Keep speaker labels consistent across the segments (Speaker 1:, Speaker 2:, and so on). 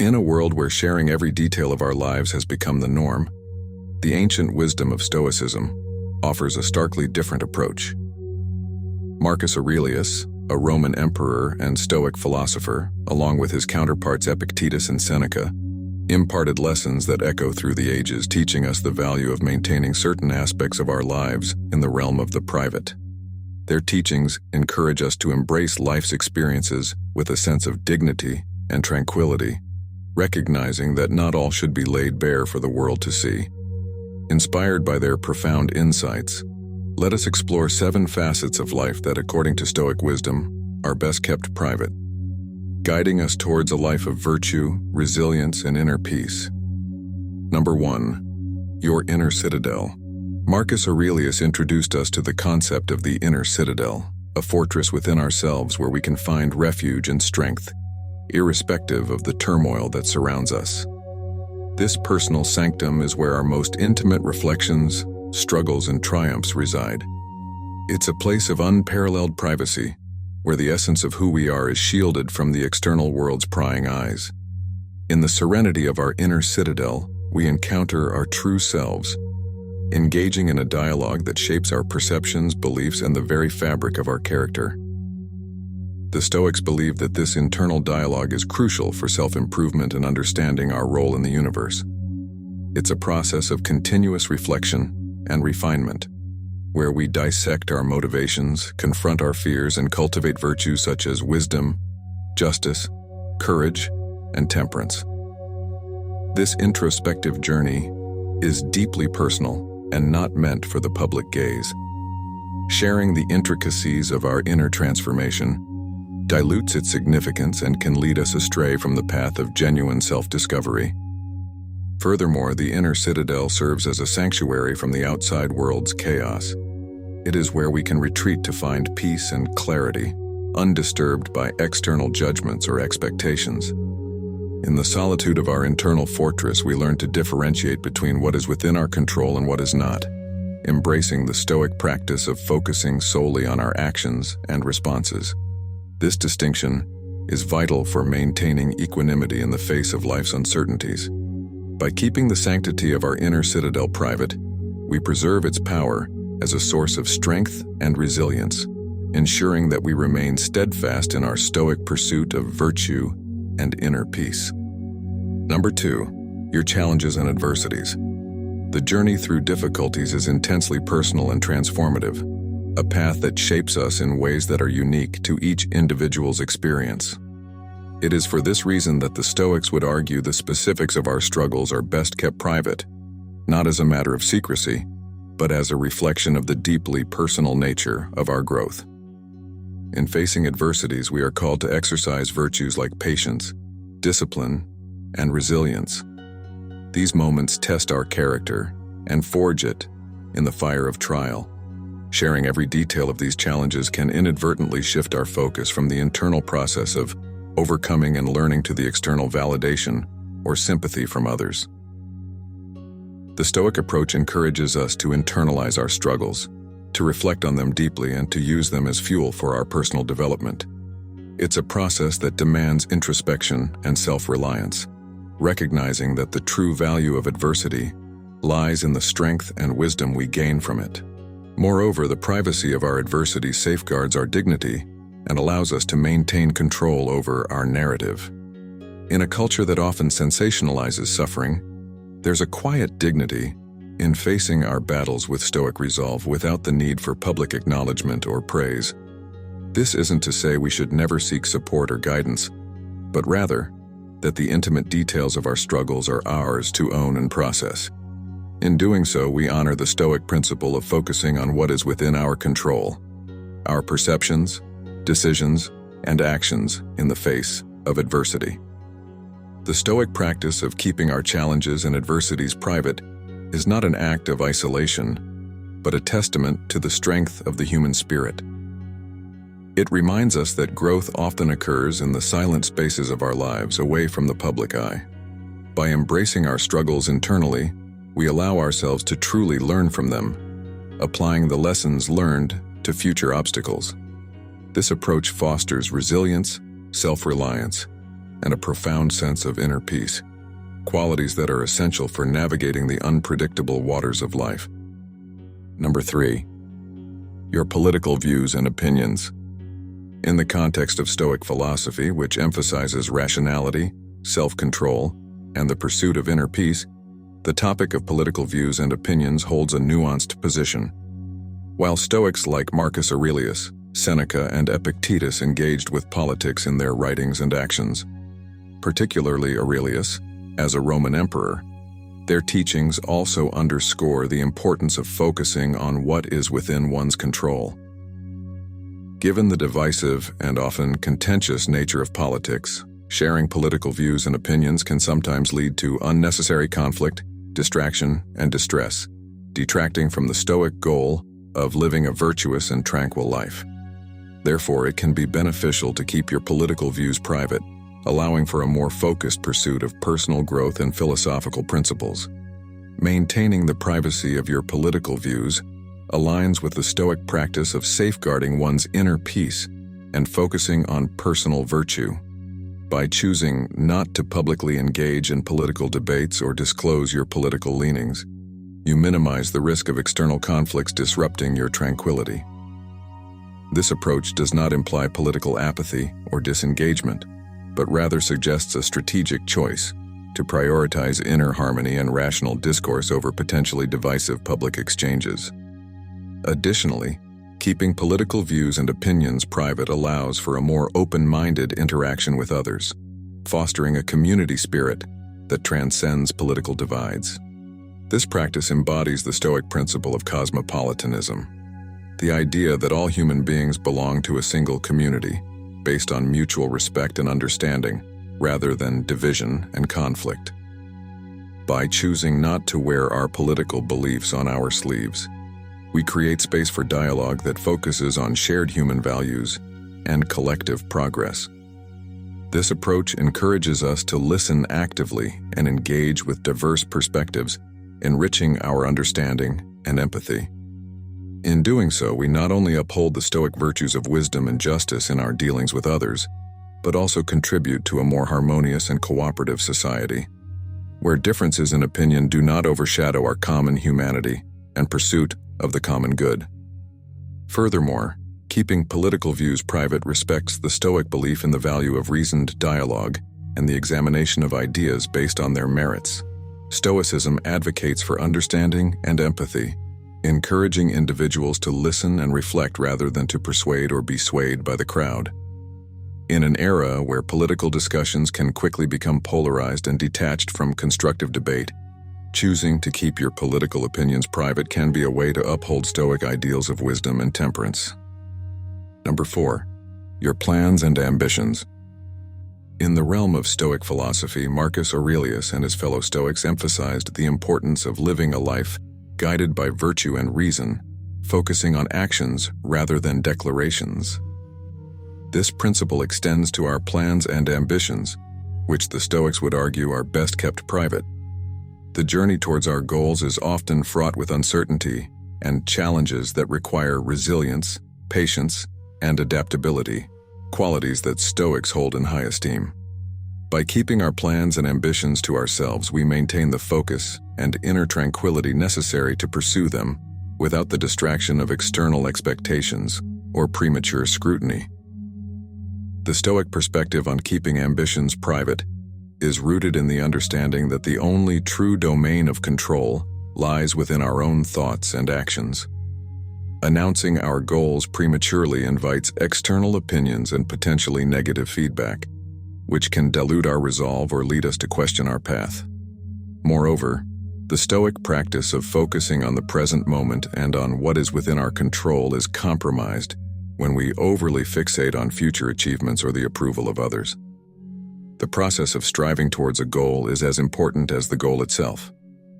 Speaker 1: In a world where sharing every detail of our lives has become the norm, the ancient wisdom of Stoicism offers a starkly different approach. Marcus Aurelius, a Roman emperor and Stoic philosopher, along with his counterparts Epictetus and Seneca, imparted lessons that echo through the ages, teaching us the value of maintaining certain aspects of our lives in the realm of the private. Their teachings encourage us to embrace life's experiences with a sense of dignity and tranquility, recognizing that not all should be laid bare for the world to see. Inspired by their profound insights, let us explore 7 facets of life that, according to Stoic wisdom, are best kept private, guiding us towards a life of virtue, resilience, and inner peace. Number 1. Your inner citadel. Marcus Aurelius introduced us to the concept of the inner citadel, a fortress within ourselves where we can find refuge and strength, irrespective of the turmoil that surrounds us. This personal sanctum is where our most intimate reflections, struggles, and triumphs reside. It's a place of unparalleled privacy, where the essence of who we are is shielded from the external world's prying eyes. In the serenity of our inner citadel, we encounter our true selves, engaging in a dialogue that shapes our perceptions, beliefs, and the very fabric of our character. The Stoics believe that this internal dialogue is crucial for self-improvement and understanding our role in the universe. It's a process of continuous reflection and refinement, where we dissect our motivations, confront our fears, and cultivate virtues such as wisdom, justice, courage, and temperance. This introspective journey is deeply personal and not meant for the public gaze. Sharing the intricacies of our inner transformation dilutes its significance and can lead us astray from the path of genuine self-discovery. Furthermore, the inner citadel serves as a sanctuary from the outside world's chaos. It is where we can retreat to find peace and clarity, undisturbed by external judgments or expectations. In the solitude of our internal fortress, we learn to differentiate between what is within our control and what is not, embracing the Stoic practice of focusing solely on our actions and responses. This distinction is vital for maintaining equanimity in the face of life's uncertainties. By keeping the sanctity of our inner citadel private, we preserve its power as a source of strength and resilience, ensuring that we remain steadfast in our Stoic pursuit of virtue and inner peace. Number 2. Your challenges and adversities. The journey through difficulties is intensely personal and transformative, a path that shapes us in ways that are unique to each individual's experience. It is for this reason that the Stoics would argue the specifics of our struggles are best kept private, not as a matter of secrecy, but as a reflection of the deeply personal nature of our growth. In facing adversities, we are called to exercise virtues like patience, discipline, and resilience. These moments test our character and forge it in the fire of trial. Sharing every detail of these challenges can inadvertently shift our focus from the internal process of overcoming and learning to the external validation or sympathy from others. The Stoic approach encourages us to internalize our struggles, to reflect on them deeply, and to use them as fuel for our personal development. It's a process that demands introspection and self-reliance, recognizing that the true value of adversity lies in the strength and wisdom we gain from it. Moreover, the privacy of our adversity safeguards our dignity and allows us to maintain control over our narrative. In a culture that often sensationalizes suffering, there's a quiet dignity in facing our battles with Stoic resolve without the need for public acknowledgement or praise. This isn't to say we should never seek support or guidance, but rather that the intimate details of our struggles are ours to own and process. In doing so, we honor the Stoic principle of focusing on what is within our control, our perceptions, decisions, and actions in the face of adversity. The Stoic practice of keeping our challenges and adversities private is not an act of isolation, but a testament to the strength of the human spirit. It reminds us that growth often occurs in the silent spaces of our lives, away from the public eye. By embracing our struggles internally, we allow ourselves to truly learn from them, applying the lessons learned to future obstacles. This approach fosters resilience, self-reliance, and a profound sense of inner peace, qualities that are essential for navigating the unpredictable waters of life. Number 3. Your political views and opinions. In the context of Stoic philosophy, which emphasizes rationality, self-control, and the pursuit of inner peace, the topic of political views and opinions holds a nuanced position. While Stoics like Marcus Aurelius, Seneca, and Epictetus engaged with politics in their writings and actions, particularly Aurelius, as a Roman emperor, their teachings also underscore the importance of focusing on what is within one's control. Given the divisive and often contentious nature of politics, sharing political views and opinions can sometimes lead to unnecessary conflict, distraction, and distress, detracting from the Stoic goal of living a virtuous and tranquil life. Therefore, it can be beneficial to keep your political views private, allowing for a more focused pursuit of personal growth and philosophical principles. Maintaining the privacy of your political views aligns with the Stoic practice of safeguarding one's inner peace and focusing on personal virtue. By choosing not to publicly engage in political debates or disclose your political leanings, you minimize the risk of external conflicts disrupting your tranquility. This approach does not imply political apathy or disengagement, but rather suggests a strategic choice to prioritize inner harmony and rational discourse over potentially divisive public exchanges. Additionally, keeping political views and opinions private allows for a more open-minded interaction with others, fostering a community spirit that transcends political divides. This practice embodies the Stoic principle of cosmopolitanism, the idea that all human beings belong to a single community, based on mutual respect and understanding, rather than division and conflict. By choosing not to wear our political beliefs on our sleeves, we create space for dialogue that focuses on shared human values and collective progress. This approach encourages us to listen actively and engage with diverse perspectives, enriching our understanding and empathy. In doing so, we not only uphold the Stoic virtues of wisdom and justice in our dealings with others, but also contribute to a more harmonious and cooperative society, where differences in opinion do not overshadow our common humanity and pursuit of the common good. Furthermore, keeping political views private respects the Stoic belief in the value of reasoned dialogue and the examination of ideas based on their merits. Stoicism advocates for understanding and empathy, encouraging individuals to listen and reflect rather than to persuade or be swayed by the crowd. In an era where political discussions can quickly become polarized and detached from constructive debate, choosing to keep your political opinions private can be a way to uphold Stoic ideals of wisdom and temperance. Number 4. Your plans and ambitions. In the realm of Stoic philosophy, Marcus Aurelius and his fellow Stoics emphasized the importance of living a life guided by virtue and reason, focusing on actions rather than declarations. This principle extends to our plans and ambitions, which the Stoics would argue are best kept private. The journey towards our goals is often fraught with uncertainty and challenges that require resilience, patience, and adaptability, qualities that Stoics hold in high esteem. By keeping our plans and ambitions to ourselves, we maintain the focus and inner tranquility necessary to pursue them without the distraction of external expectations or premature scrutiny. The Stoic perspective on keeping ambitions private is rooted in the understanding that the only true domain of control lies within our own thoughts and actions. Announcing our goals prematurely invites external opinions and potentially negative feedback, which can dilute our resolve or lead us to question our path. Moreover, the Stoic practice of focusing on the present moment and on what is within our control is compromised when we overly fixate on future achievements or the approval of others. The process of striving towards a goal is as important as the goal itself,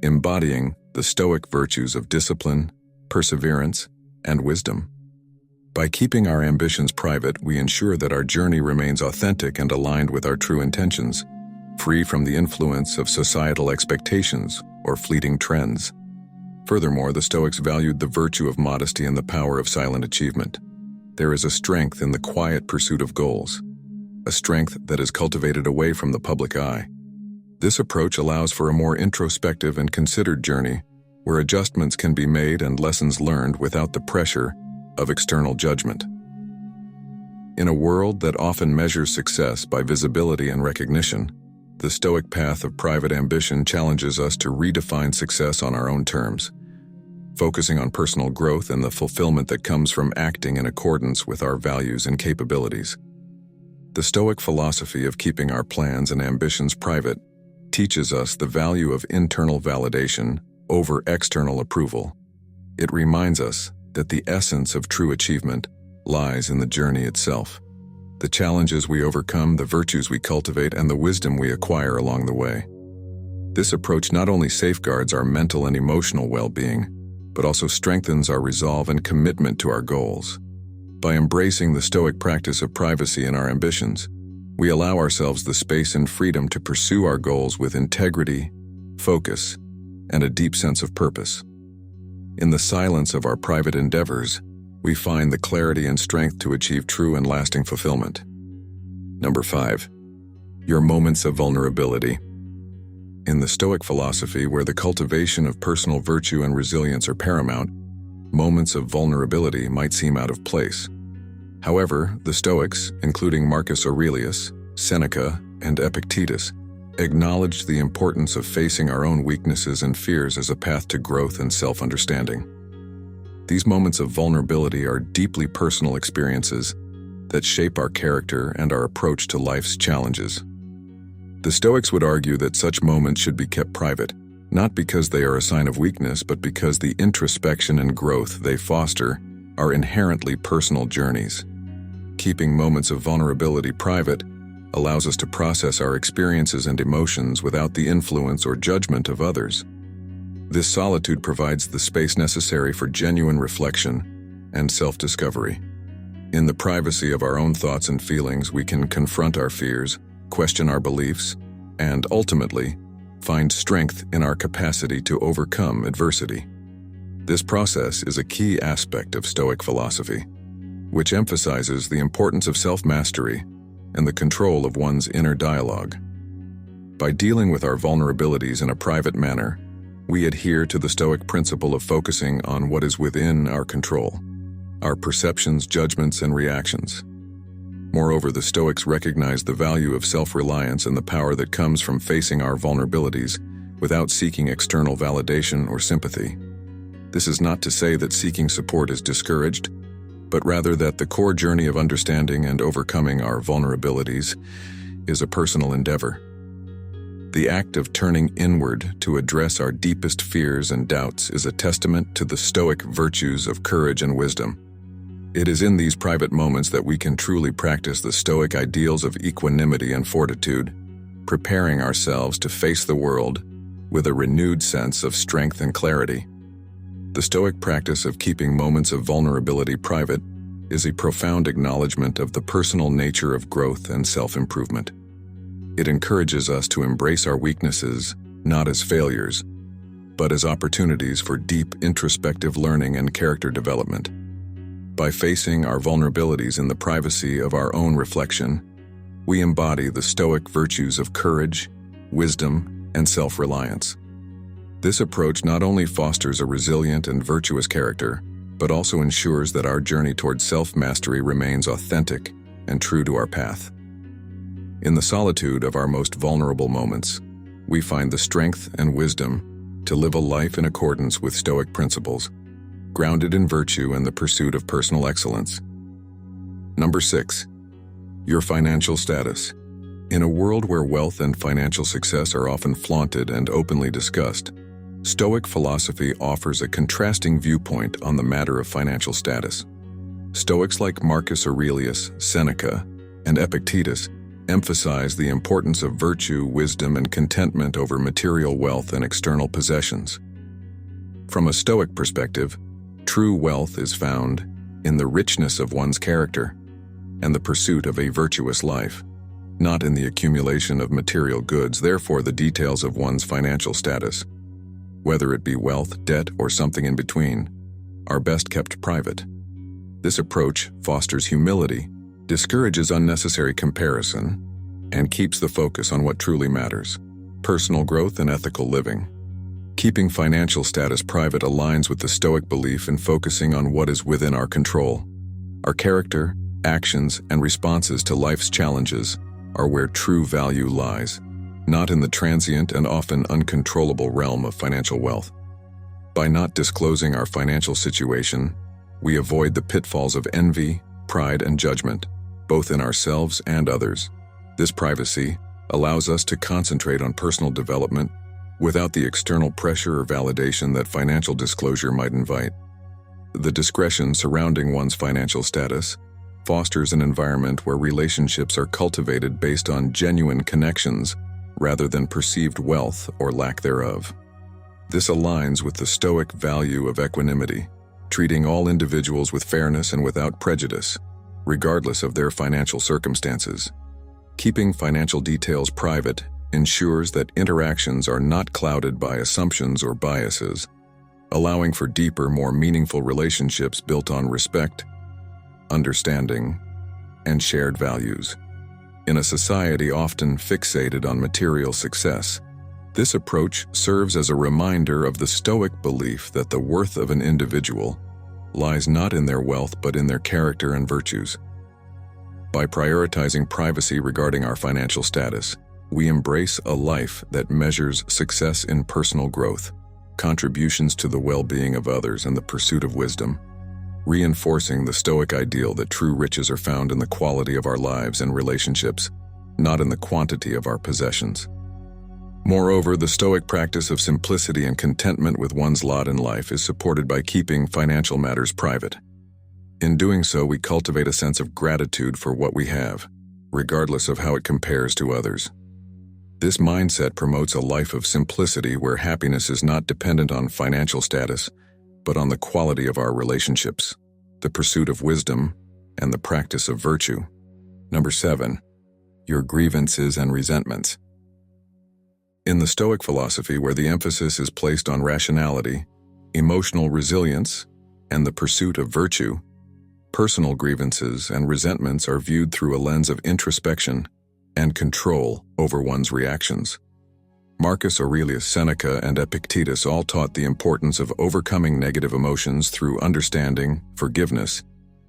Speaker 1: embodying the Stoic virtues of discipline, perseverance, and wisdom. By keeping our ambitions private, we ensure that our journey remains authentic and aligned with our true intentions, free from the influence of societal expectations or fleeting trends. Furthermore, the Stoics valued the virtue of modesty and the power of silent achievement. There is a strength in the quiet pursuit of goals, a strength that is cultivated away from the public eye. This approach allows for a more introspective and considered journey, where adjustments can be made and lessons learned without the pressure of external judgment. In a world that often measures success by visibility and recognition, the Stoic path of private ambition challenges us to redefine success on our own terms, focusing on personal growth and the fulfillment that comes from acting in accordance with our values and capabilities. The Stoic philosophy of keeping our plans and ambitions private teaches us the value of internal validation over external approval. It reminds us that the essence of true achievement lies in the journey itself, the challenges we overcome, the virtues we cultivate, and the wisdom we acquire along the way. This approach not only safeguards our mental and emotional well-being, but also strengthens our resolve and commitment to our goals. By embracing the Stoic practice of privacy in our ambitions, we allow ourselves the space and freedom to pursue our goals with integrity, focus, and a deep sense of purpose. In the silence of our private endeavors, we find the clarity and strength to achieve true and lasting fulfillment. Number 5. Your moments of vulnerability. In the Stoic philosophy, where the cultivation of personal virtue and resilience are paramount, moments of vulnerability might seem out of place. However, the Stoics, including Marcus Aurelius, Seneca, and Epictetus, acknowledged the importance of facing our own weaknesses and fears as a path to growth and self-understanding. These moments of vulnerability are deeply personal experiences that shape our character and our approach to life's challenges. The Stoics would argue that such moments should be kept private, not because they are a sign of weakness, but because the introspection and growth they foster are inherently personal journeys. Keeping moments of vulnerability private allows us to process our experiences and emotions without the influence or judgment of others. This solitude provides the space necessary for genuine reflection and self-discovery. In the privacy of our own thoughts and feelings, we can confront our fears, question our beliefs, and ultimately find strength in our capacity to overcome adversity. This process is a key aspect of Stoic philosophy, which emphasizes the importance of self-mastery and the control of one's inner dialogue. By dealing with our vulnerabilities in a private manner, we adhere to the Stoic principle of focusing on what is within our control, our perceptions, judgments, and reactions. Moreover, the Stoics recognize the value of self-reliance and the power that comes from facing our vulnerabilities without seeking external validation or sympathy. This is not to say that seeking support is discouraged, but rather that the core journey of understanding and overcoming our vulnerabilities is a personal endeavor. The act of turning inward to address our deepest fears and doubts is a testament to the Stoic virtues of courage and wisdom. It is in these private moments that we can truly practice the Stoic ideals of equanimity and fortitude, preparing ourselves to face the world with a renewed sense of strength and clarity. The Stoic practice of keeping moments of vulnerability private is a profound acknowledgement of the personal nature of growth and self-improvement. It encourages us to embrace our weaknesses not as failures, but as opportunities for deep introspective learning and character development. By facing our vulnerabilities in the privacy of our own reflection, we embody the Stoic virtues of courage, wisdom, and self-reliance. This approach not only fosters a resilient and virtuous character, but also ensures that our journey towards self-mastery remains authentic and true to our path. In the solitude of our most vulnerable moments, we find the strength and wisdom to live a life in accordance with Stoic principles, grounded in virtue and the pursuit of personal excellence. Number 6. Your financial status. In a world where wealth and financial success are often flaunted and openly discussed, Stoic philosophy offers a contrasting viewpoint on the matter of financial status. Stoics like Marcus Aurelius, Seneca, and Epictetus emphasize the importance of virtue, wisdom, and contentment over material wealth and external possessions. From a Stoic perspective, true wealth is found in the richness of one's character and the pursuit of a virtuous life, not in the accumulation of material goods. Therefore, the details of one's financial status, whether it be wealth, debt, or something in between, are best kept private. This approach fosters humility, discourages unnecessary comparison, and keeps the focus on what truly matters: personal growth and ethical living. Keeping financial status private aligns with the Stoic belief in focusing on what is within our control. Our character, actions, and responses to life's challenges are where true value lies, not in the transient and often uncontrollable realm of financial wealth. By not disclosing our financial situation, we avoid the pitfalls of envy, pride, and judgment, both in ourselves and others. This privacy allows us to concentrate on personal development without the external pressure or validation that financial disclosure might invite. The discretion surrounding one's financial status fosters an environment where relationships are cultivated based on genuine connections rather than perceived wealth or lack thereof. This aligns with the Stoic value of equanimity, treating all individuals with fairness and without prejudice, regardless of their financial circumstances. Keeping financial details private ensures that interactions are not clouded by assumptions or biases, allowing for deeper, more meaningful relationships built on respect, understanding, and shared values. In a society often fixated on material success, this approach serves as a reminder of the Stoic belief that the worth of an individual lies not in their wealth but in their character and virtues. By prioritizing privacy regarding our financial status, we embrace a life that measures success in personal growth, contributions to the well-being of others, and the pursuit of wisdom, reinforcing the Stoic ideal that true riches are found in the quality of our lives and relationships, not in the quantity of our possessions. Moreover, the Stoic practice of simplicity and contentment with one's lot in life is supported by keeping financial matters private. In doing so, we cultivate a sense of gratitude for what we have, regardless of how it compares to others. This mindset promotes a life of simplicity where happiness is not dependent on financial status, but on the quality of our relationships, the pursuit of wisdom, and the practice of virtue. Number 7, your grievances and resentments. In the Stoic philosophy, where the emphasis is placed on rationality, emotional resilience, and the pursuit of virtue, personal grievances and resentments are viewed through a lens of introspection and control over one's reactions. Marcus Aurelius Seneca and Epictetus all taught the importance of overcoming negative emotions through understanding, forgiveness,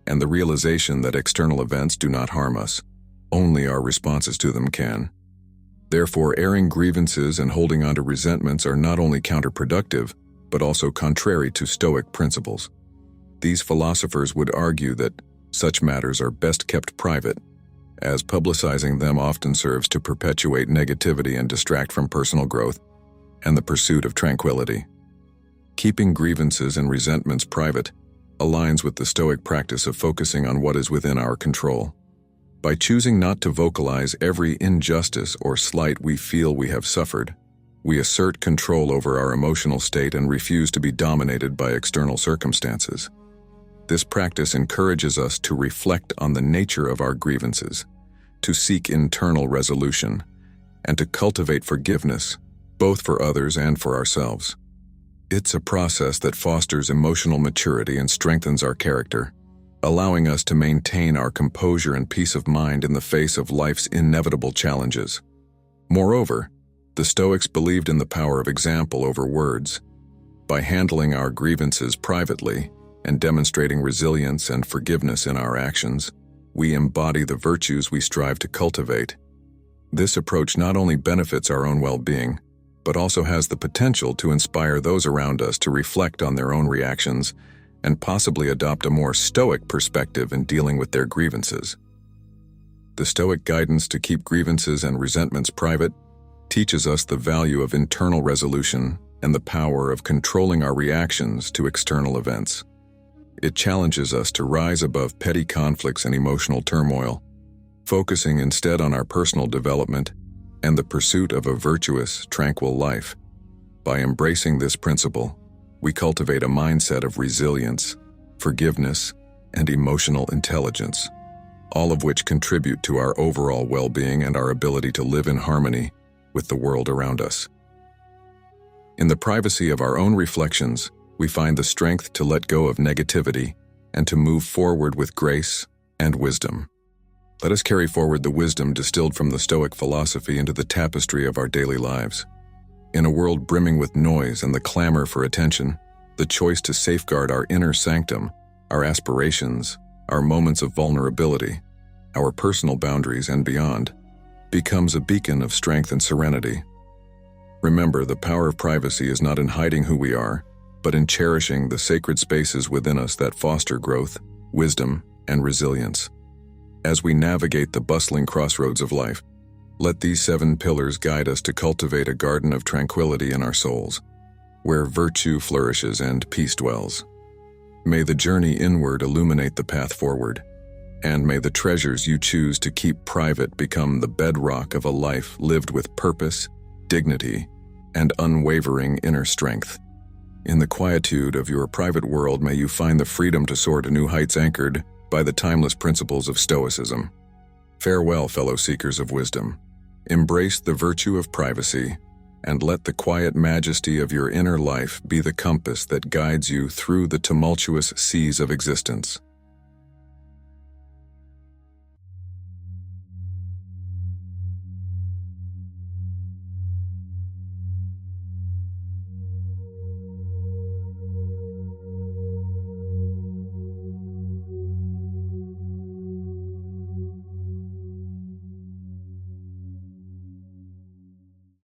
Speaker 1: and the realization that external events do not harm us. Only our responses to them can. Therefore, airing grievances and holding on to resentments are not only counterproductive, but also contrary to Stoic principles. These philosophers would argue that such matters are best kept private, as publicizing them often serves to perpetuate negativity and distract from personal growth and the pursuit of tranquility. Keeping grievances and resentments private aligns with the Stoic practice of focusing on what is within our control. By choosing not to vocalize every injustice or slight we feel we have suffered, we assert control over our emotional state and refuse to be dominated by external circumstances. This practice encourages us to reflect on the nature of our grievances, to seek internal resolution, and to cultivate forgiveness, both for others and for ourselves. It's a process that fosters emotional maturity and strengthens our character, allowing us to maintain our composure and peace of mind in the face of life's inevitable challenges. Moreover, the Stoics believed in the power of example over words. By handling our grievances privately and demonstrating resilience and forgiveness in our actions, we embody the virtues we strive to cultivate. This approach not only benefits our own well-being, but also has the potential to inspire those around us to reflect on their own reactions and possibly adopt a more Stoic perspective in dealing with their grievances. The Stoic guidance to keep grievances and resentments private teaches us the value of internal resolution and the power of controlling our reactions to external events. It challenges us to rise above petty conflicts and emotional turmoil, focusing instead on our personal development and the pursuit of a virtuous, tranquil life. By embracing this principle, we cultivate a mindset of resilience, forgiveness, and emotional intelligence, all of which contribute to our overall well-being and our ability to live in harmony with the world around us. In the privacy of our own reflections, we find the strength to let go of negativity and to move forward with grace and wisdom. Let us carry forward the wisdom distilled from the Stoic philosophy into the tapestry of our daily lives. In a world brimming with noise and the clamor for attention, the choice to safeguard our inner sanctum, our aspirations, our moments of vulnerability, our personal boundaries and beyond, becomes a beacon of strength and serenity. Remember, the power of privacy is not in hiding who we are, but in cherishing the sacred spaces within us that foster growth, wisdom, and resilience. As we navigate the bustling crossroads of life, let these 7 pillars guide us to cultivate a garden of tranquility in our souls, where virtue flourishes and peace dwells. May the journey inward illuminate the path forward, and may the treasures you choose to keep private become the bedrock of a life lived with purpose, dignity, and unwavering inner strength. In the quietude of your private world, may you find the freedom to soar to new heights anchored by the timeless principles of Stoicism. Farewell, fellow seekers of wisdom. Embrace the virtue of privacy, and let the quiet majesty of your inner life be the compass that guides you through the tumultuous seas of existence.